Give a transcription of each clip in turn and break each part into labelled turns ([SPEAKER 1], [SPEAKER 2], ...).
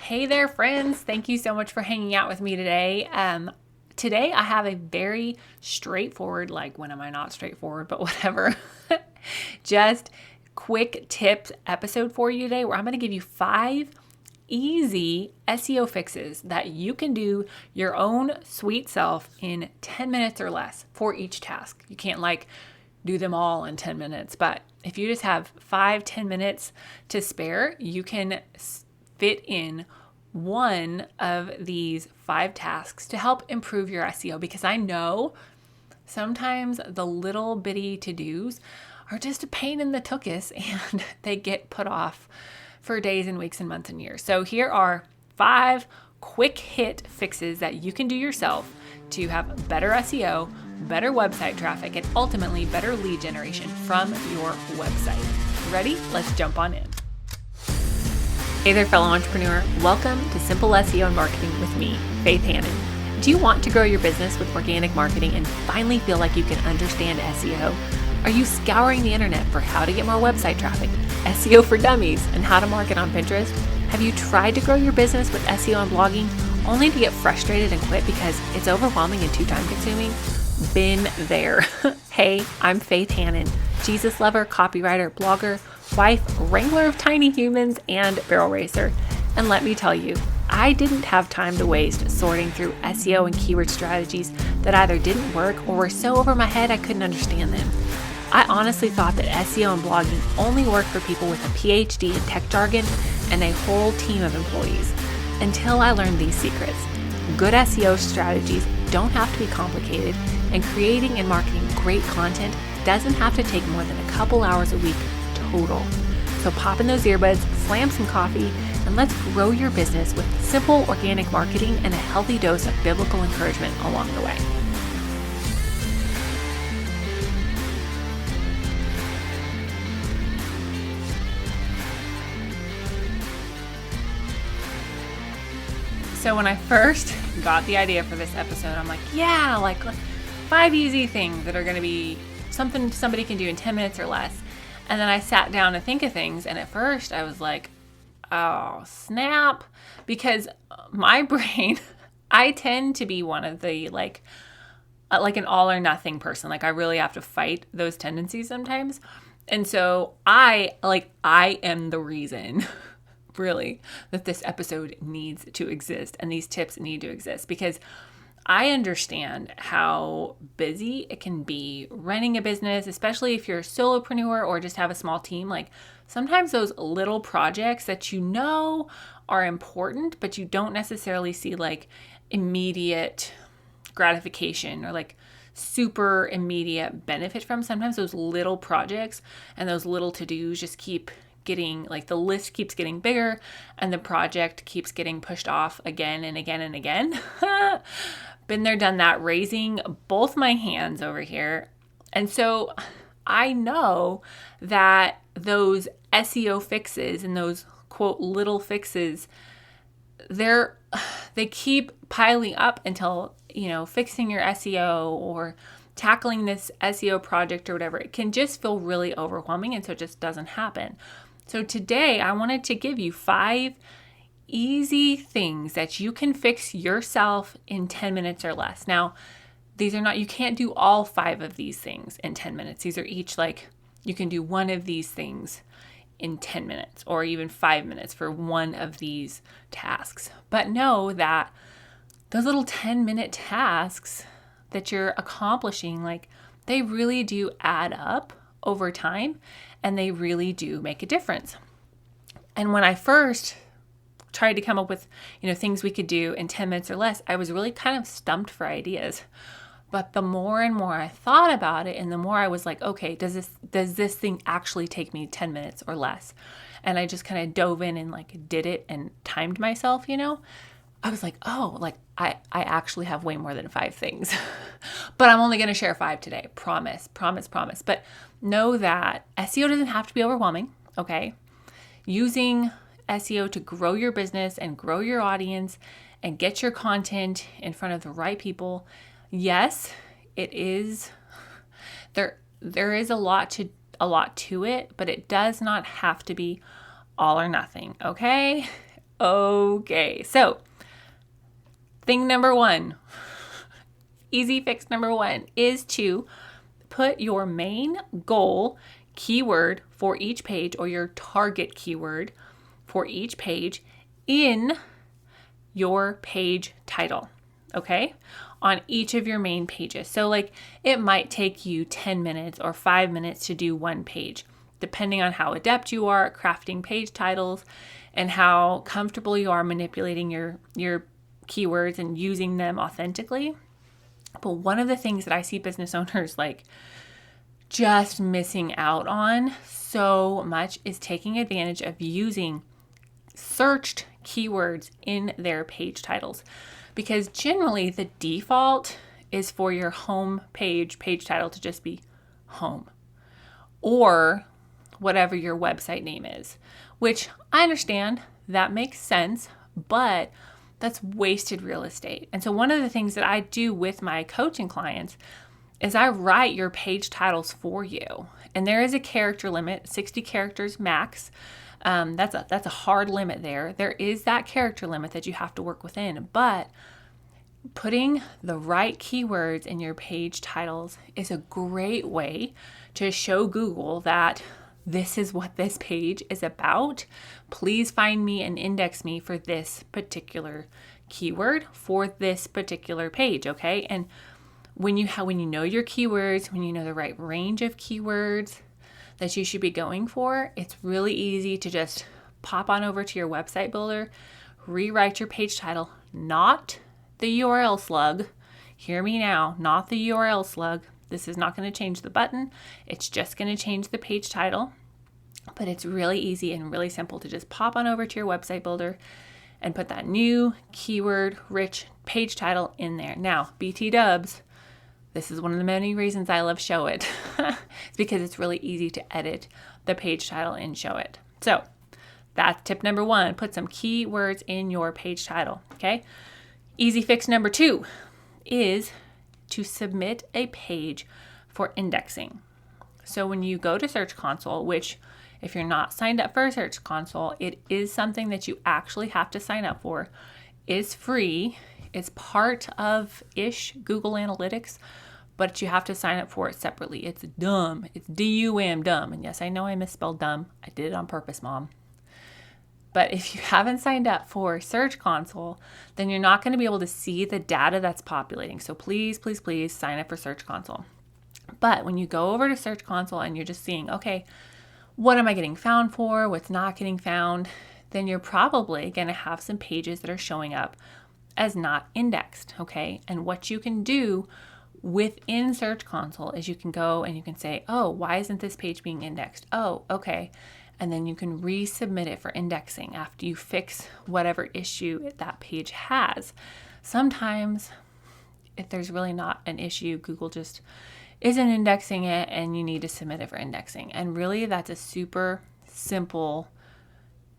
[SPEAKER 1] Hey there, friends. Thank you so much for hanging out with me today. Today I have a very straightforward, like when am I not straightforward, but whatever, just quick tips episode for you today where I'm going to give you 5 easy SEO fixes that you can do your own sweet self in 10 minutes or less for each task. You can't do them all in 10 minutes, but if you just have 5-10 minutes to spare, you can fit in one of these 5 tasks to help improve your SEO, because I know sometimes the little bitty to-dos are just a pain in the tuchus and they get put off for days and weeks and months and years. So here are 5 quick hit fixes that you can do yourself to have better SEO, better website traffic, and ultimately better lead generation from your website. Ready? Let's jump on in. Hey there, fellow entrepreneur. Welcome to Simple SEO and Marketing with me, Faith Hannon. Do you want to grow your business with organic marketing and finally feel like you can understand SEO? Are you scouring the internet for how to get more website traffic, SEO for dummies, and how to market on Pinterest? Have you tried to grow your business with SEO and blogging only to get frustrated and quit because it's overwhelming and too time consuming? Been there. Hey, I'm Faith Hannon, Jesus lover, copywriter, blogger, wife, wrangler of tiny humans, and barrel racer. And let me tell you, I didn't have time to waste sorting through SEO and keyword strategies that either didn't work or were so over my head I couldn't understand them. I honestly thought that SEO and blogging only worked for people with a PhD in tech jargon and a whole team of employees, until I learned these secrets. Good SEO strategies don't have to be complicated, and creating and marketing great content doesn't have to take more than a couple hours a week total. So pop in those earbuds, slam some coffee, and let's grow your business with simple organic marketing and a healthy dose of biblical encouragement along the way. So when I first got the idea for this episode, I'm like, 5 easy things that are going to be something somebody can do in 10 minutes or less. And then I sat down to think of things, and at first I was like, oh, snap. Because my brain, I tend to be one of the like an all or nothing person. Like I really have to fight those tendencies sometimes. And so I am the reason really that this episode needs to exist and these tips need to exist, because I understand how busy it can be running a business, especially if you're a solopreneur or just have a small team. Like sometimes those little projects that you know are important, but you don't necessarily see like immediate gratification or like super immediate benefit from. Sometimes those little projects and those little to-dos just keep getting, like the list keeps getting bigger and the project keeps getting pushed off again and again and again. Been there, done that, raising both my hands over here. And so I know that those SEO fixes and those quote little fixes, they keep piling up until, fixing your SEO or tackling this SEO project or whatever, it can just feel really overwhelming. And so it just doesn't happen. So today I wanted to give you 5 easy things that you can fix yourself in 10 minutes or less. Now, you can't do all 5 of these things in 10 minutes. These are each you can do one of these things in 10 minutes or even 5 minutes for one of these tasks. But know that those little 10-minute tasks that you're accomplishing, they really do add up over time, and they really do make a difference. And when I first tried to come up with, things we could do in 10 minutes or less, I was really kind of stumped for ideas. But the more and more I thought about it, and the more I was like, okay, does this thing actually take me 10 minutes or less? And I just kind of dove in and did it and timed myself, I was like, oh, I actually have way more than 5 things. But I'm only going to share 5 today. Promise. But know that SEO doesn't have to be overwhelming, okay? Using SEO to grow your business and grow your audience and get your content in front of the right people. Yes, it is. There is a lot to it, but it does not have to be all or nothing, okay? Okay, so thing number one, easy fix number one is to put your main goal keyword for each page, or your target keyword for each page, in your page title, okay? On each of your main pages. So like it might take you 10 minutes or 5 minutes to do one page, depending on how adept you are at crafting page titles and how comfortable you are manipulating your keywords and using them authentically. But one of the things that I see business owners like just missing out on so much is taking advantage of using searched keywords in their page titles, because generally the default is for your home page title to just be home or whatever your website name is, which I understand that makes sense, but that's wasted real estate. And so one of the things that I do with my coaching clients is I write your page titles for you. And there is a character limit, 60 characters max. That's a hard limit there. There is that character limit that you have to work within, but putting the right keywords in your page titles is a great way to show Google that this is what this page is about. Please find me and index me for this particular keyword for this particular page, okay? And when you know your keywords, when you know the right range of keywords that you should be going for, it's really easy to just pop on over to your website builder, rewrite your page title, not the URL slug. Hear me now, not the URL slug. This is not going to change the button. It's just going to change the page title. But it's really easy and really simple to just pop on over to your website builder and put that new keyword rich page title in there. Now, BT dubs, this is one of the many reasons I love Showit. It's because it's really easy to edit the page title in Showit. So that's tip number one, put some keywords in your page title, okay? Easy fix number two is to submit a page for indexing. So when you go to Search Console, which if you're not signed up for a Search Console, it is something that you actually have to sign up for. It's free. It's part of Google Analytics, but you have to sign up for it separately. It's dumb. It's D-U-M, dumb. And yes, I know I misspelled dumb. I did it on purpose, Mom. But if you haven't signed up for Search Console, then you're not going to be able to see the data that's populating. So please, please, please sign up for Search Console. But when you go over to Search Console and you're just seeing, okay, what am I getting found for? What's not getting found? Then you're probably going to have some pages that are showing up as not indexed, okay? And what you can do within Search Console is you can go and you can say, oh, why isn't this page being indexed? Oh, okay. And then you can resubmit it for indexing after you fix whatever issue that page has. Sometimes, if there's really not an issue, Google just isn't indexing it and you need to submit it for indexing. And really, that's a super simple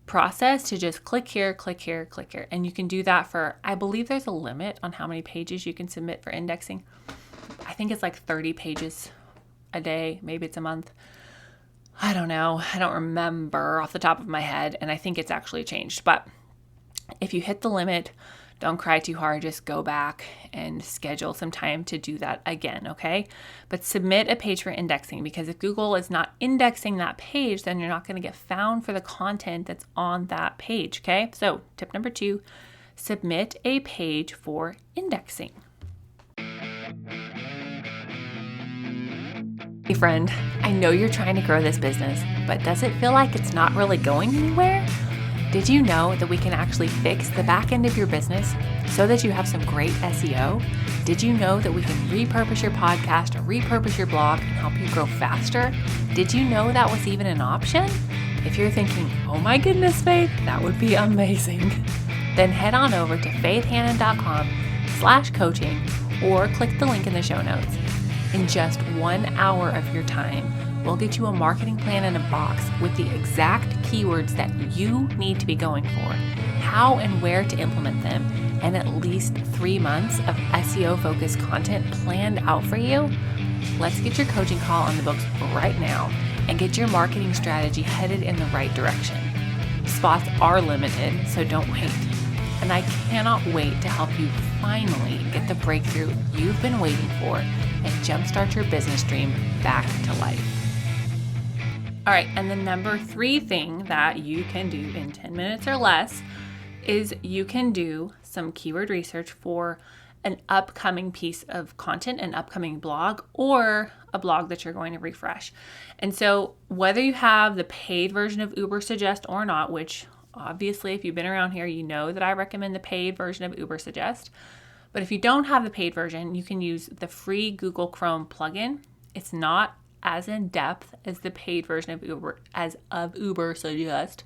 [SPEAKER 1] process to just click here, click here, click here. And you can do that for, I believe there's a limit on how many pages you can submit for indexing. I think it's like 30 pages a day. Maybe it's a month. I don't know. I don't remember off the top of my head. And I think it's actually changed. But if you hit the limit, don't cry too hard. Just go back and schedule some time to do that again, okay? But submit a page for indexing, because if Google is not indexing that page, then you're not going to get found for the content that's on that page, okay? So tip number 2, submit a page for indexing. Hey friend, I know you're trying to grow this business, but does it feel like it's not really going anywhere? Did you know that we can actually fix the back end of your business so that you have some great SEO? Did you know that we can repurpose your podcast or repurpose your blog and help you grow faster? Did you know that was even an option? If you're thinking, oh my goodness, Faith, that would be amazing, then head on over to faithhannon.com/coaching or click the link in the show notes. In just 1 hour of your time, we'll get you a marketing plan in a box with the exact keywords that you need to be going for, how and where to implement them, and at least 3 months of SEO-focused content planned out for you. Let's get your coaching call on the books right now and get your marketing strategy headed in the right direction. spots are limited, so don't wait. And I cannot wait to help you finally get the breakthrough you've been waiting for and jumpstart your business dream back to life. All right, and the number 3 thing that you can do in 10 minutes or less is you can do some keyword research for an upcoming piece of content, an upcoming blog, or a blog that you're going to refresh. And so whether you have the paid version of Ubersuggest or not, which obviously if you've been around here, you know that I recommend the paid version of Ubersuggest. But if you don't have the paid version, you can use the free Google Chrome plugin. It's not as in depth as the paid version of Ubersuggest,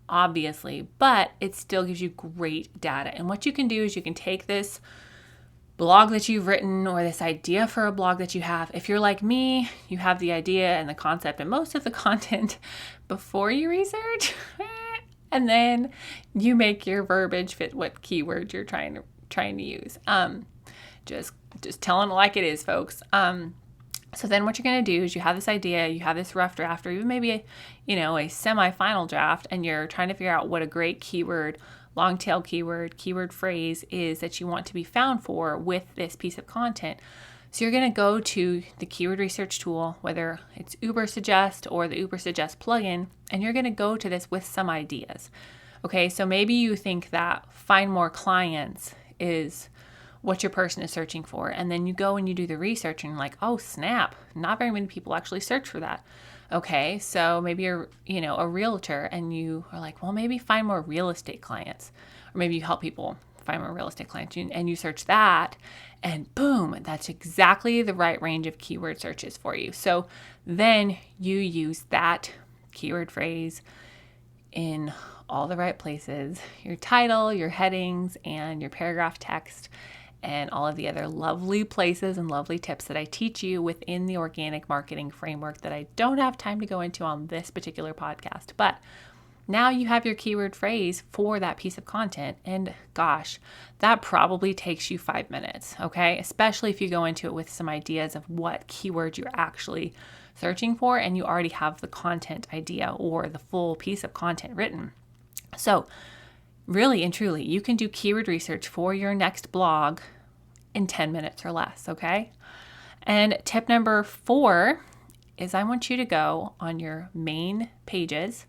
[SPEAKER 1] obviously, but it still gives you great data. And what you can do is you can take this blog that you've written or this idea for a blog that you have. If you're like me, you have the idea and the concept and most of the content before you research, and then you make your verbiage fit what keyword you're trying to use. Just telling it like it is, folks. So then what you're going to do is you have this idea, you have this rough draft, or even maybe a semi-final draft, and you're trying to figure out what a great keyword, long tail keyword phrase is that you want to be found for with this piece of content. So you're going to go to the keyword research tool, whether it's Ubersuggest or the Ubersuggest plugin, and you're going to go to this with some ideas. Okay, so maybe you think that find more clients is what your person is searching for. And then you go and you do the research and you're like, oh snap, not very many people actually search for that. Okay, so maybe you're, a realtor and you are like, well, maybe find more real estate clients. Or maybe you help people find more real estate clients and you search that and boom, that's exactly the right range of keyword searches for you. So then you use that keyword phrase in all the right places, your title, your headings, and your paragraph text, and all of the other lovely places and lovely tips that I teach you within the organic marketing framework that I don't have time to go into on this particular podcast. But now you have your keyword phrase for that piece of content, and gosh, that probably takes you 5 minutes, okay? Especially if you go into it with some ideas of what keyword you're actually searching for and you already have the content idea or the full piece of content written. So really and truly, you can do keyword research for your next blog in 10 minutes or less, okay? And tip number 4 is I want you to go on your main pages,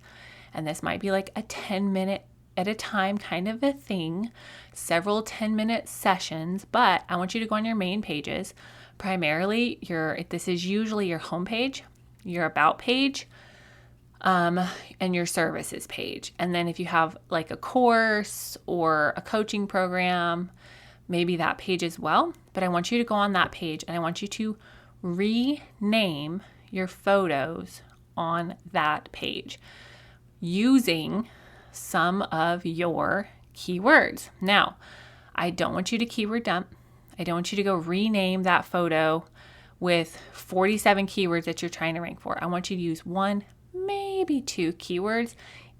[SPEAKER 1] and this might be like a 10-minute at a time kind of a thing, several 10-minute sessions, but I want you to go on your main pages. Primarily, this is usually your homepage, your about page, and your services page. And then if you have like a course or a coaching program, maybe that page as well. But I want you to go on that page and I want you to rename your photos on that page using some of your keywords. Now, I don't want you to keyword dump. I don't want you to go rename that photo with 47 keywords that you're trying to rank for. I want you to use 1, maybe 2 keywords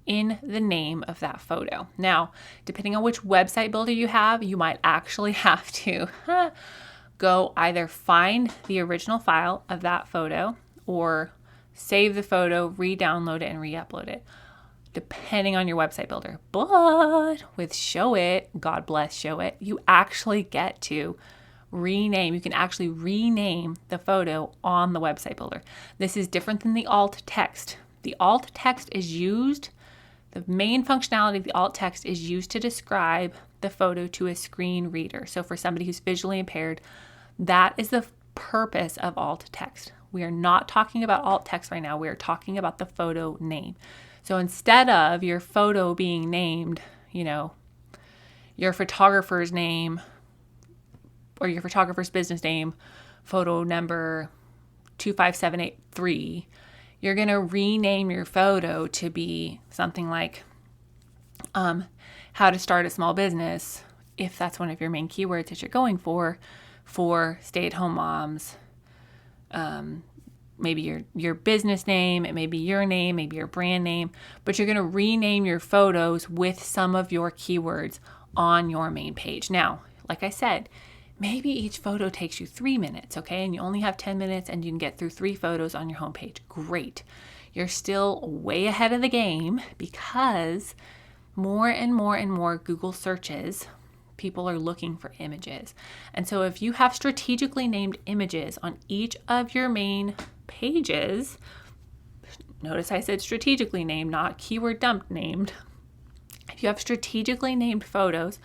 [SPEAKER 1] in the name of that photo. Now, depending on which website builder you have, you might actually have to go either find the original file of that photo or save the photo, re-download it, and re-upload it, depending on your website builder. But with Show It, God bless Show It, you actually get to rename. You can actually rename the photo on the website builder. This is different than the alt text. The alt text is used, the main functionality of the alt text is used to describe the photo to a screen reader. So for somebody who's visually impaired, that is the purpose of alt text. We are not talking about alt text right now. We are talking about the photo name. So instead of your photo being named, your photographer's name or your photographer's business name, photo number 25783, you're going to rename your photo to be something like how to start a small business, if that's one of your main keywords that you're going for stay-at-home moms. Maybe your business name, it may be your name, maybe your brand name, but you're going to rename your photos with some of your keywords on your main page. Now, like I said, maybe each photo takes you 3 minutes, okay? And you only have 10 minutes and you can get through 3 photos on your homepage. Great. you're still way ahead of the game because more and more and more Google searches, people are looking for images. And so if you have strategically named images on each of your main pages, notice I said strategically named, not keyword dump named. If you have strategically named photos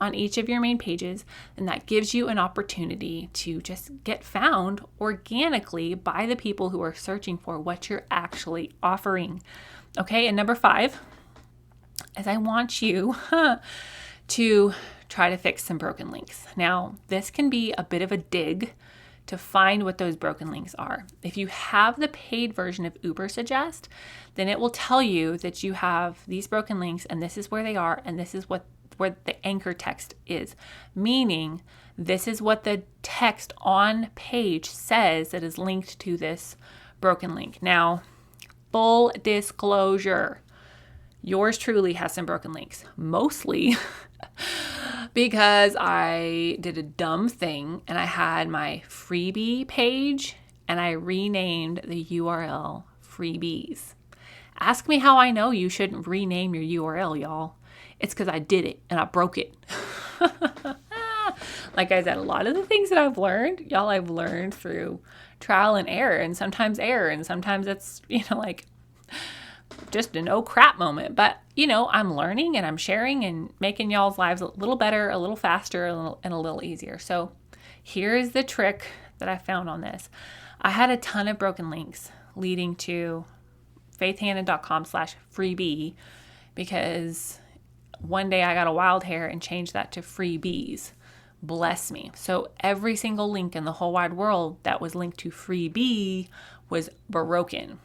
[SPEAKER 1] on each of your main pages, then that gives you an opportunity to just get found organically by the people who are searching for what you're actually offering. Okay, and number 5 is I want you to try to fix some broken links. Now, this can be a bit of a dig to find what those broken links are. If you have the paid version of Ubersuggest, then it will tell you that you have these broken links and this is where they are and this is where the anchor text is, meaning this is what the text on page says that is linked to this broken link. Now, full disclosure, yours truly has some broken links, mostly because I did a dumb thing and I had my freebie page and I renamed the URL freebies. Ask me how I know you shouldn't rename your URL, y'all. It's because I did it and I broke it. Like I said, a lot of the things that I've learned through trial and error, and sometimes it's, like just a no crap moment. But, I'm learning and I'm sharing and making y'all's lives a little better, a little faster, and a little easier. So here's the trick that I found on this. I had a ton of broken links leading to faithhannon.com/freebie because one day I got a wild hair and changed that to freebies. Bless me. So every single link in the whole wide world that was linked to freebie was broken.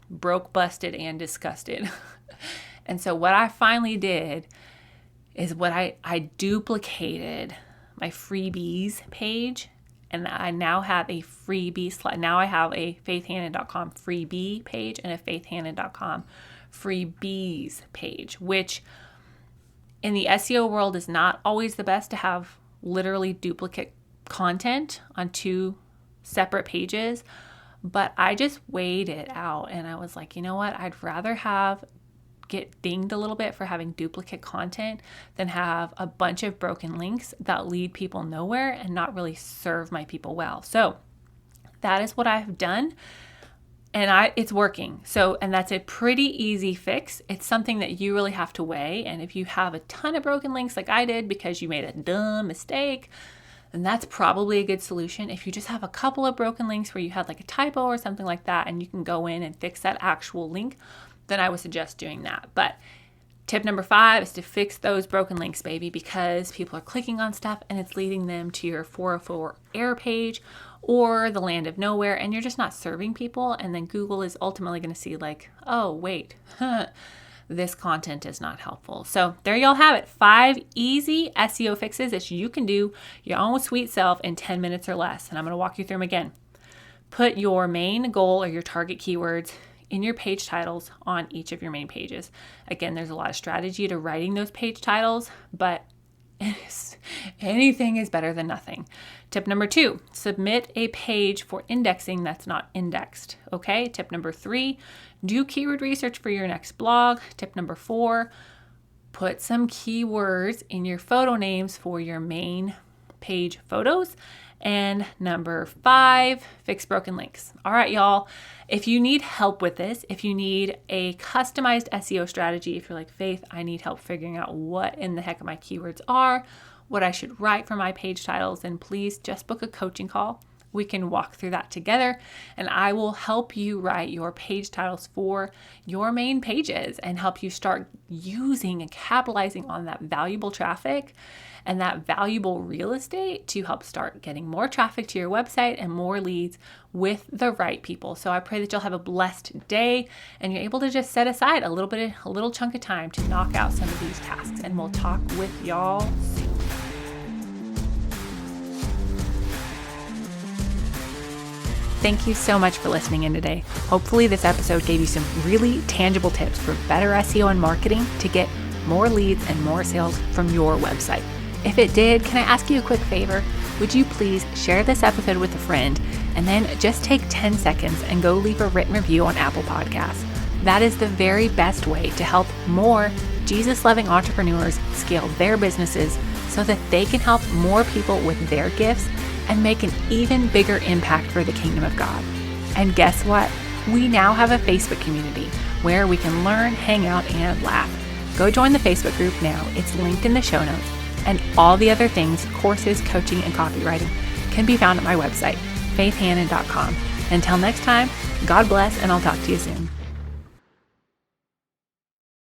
[SPEAKER 1] Broke, busted, and disgusted. And so what I finally did is I duplicated my freebies page, and I now have a freebie slide. Now I have a faithhannon.com freebie page and a faithhannon.com freebies page, which in the SEO world is not always the best to have literally duplicate content on 2 separate pages. But I just weighed it out and I was like, you know what? I'd rather get dinged a little bit for having duplicate content than have a bunch of broken links that lead people nowhere and not really serve my people well. So that is what I've done. And it's working. And that's a pretty easy fix. It's something that you really have to weigh. And if you have a ton of broken links like I did because you made a dumb mistake, then that's probably a good solution. If you just have a couple of broken links where you had like a typo or something like that, and you can go in and fix that actual link, then I would suggest doing that. But tip number 5 is to fix those broken links, baby, because people are clicking on stuff and it's leading them to your 404 error page or the land of nowhere, and you're just not serving people. And then Google is ultimately going to see like, oh, wait, this content is not helpful. So there y'all have it. 5 easy SEO fixes that you can do your own sweet self in 10 minutes or less. And I'm going to walk you through them again. Put your main goal or your target keywords in your page titles on each of your main pages. Again, there's a lot of strategy to writing those page titles, but anything is better than nothing. Tip number 2, submit a page for indexing that's not indexed. Okay. Tip number 3, do keyword research for your next blog. Tip number 4, put some keywords in your photo names for your main page photos. And number 5, fix broken links. All right, y'all. If you need help with this, if you need a customized SEO strategy, if you're like, Faith, I need help figuring out what in the heck my keywords are, what I should write for my page titles, then please just book a coaching call. We can walk through that together, and I will help you write your page titles for your main pages and help you start using and capitalizing on that valuable traffic and that valuable real estate to help start getting more traffic to your website and more leads with the right people. So I pray that you'll have a blessed day and you're able to just set aside a little chunk of time to knock out some of these tasks, and we'll talk with y'all soon. Thank you so much for listening in today. Hopefully this episode gave you some really tangible tips for better SEO and marketing to get more leads and more sales from your website. If it did, can I ask you a quick favor? Would you please share this episode with a friend And then just take 10 seconds and go leave a written review on Apple Podcasts. That is the very best way to help more Jesus-loving entrepreneurs scale their businesses so that they can help more people with their gifts and make an even bigger impact for the kingdom of God. And guess what? We now have a Facebook community where we can learn, hang out, and laugh. Go join the Facebook group now. It's linked in the show notes. And all the other things, courses, coaching, and copywriting can be found at my website, faithhannon.com. Until next time, God bless, and I'll talk to you soon.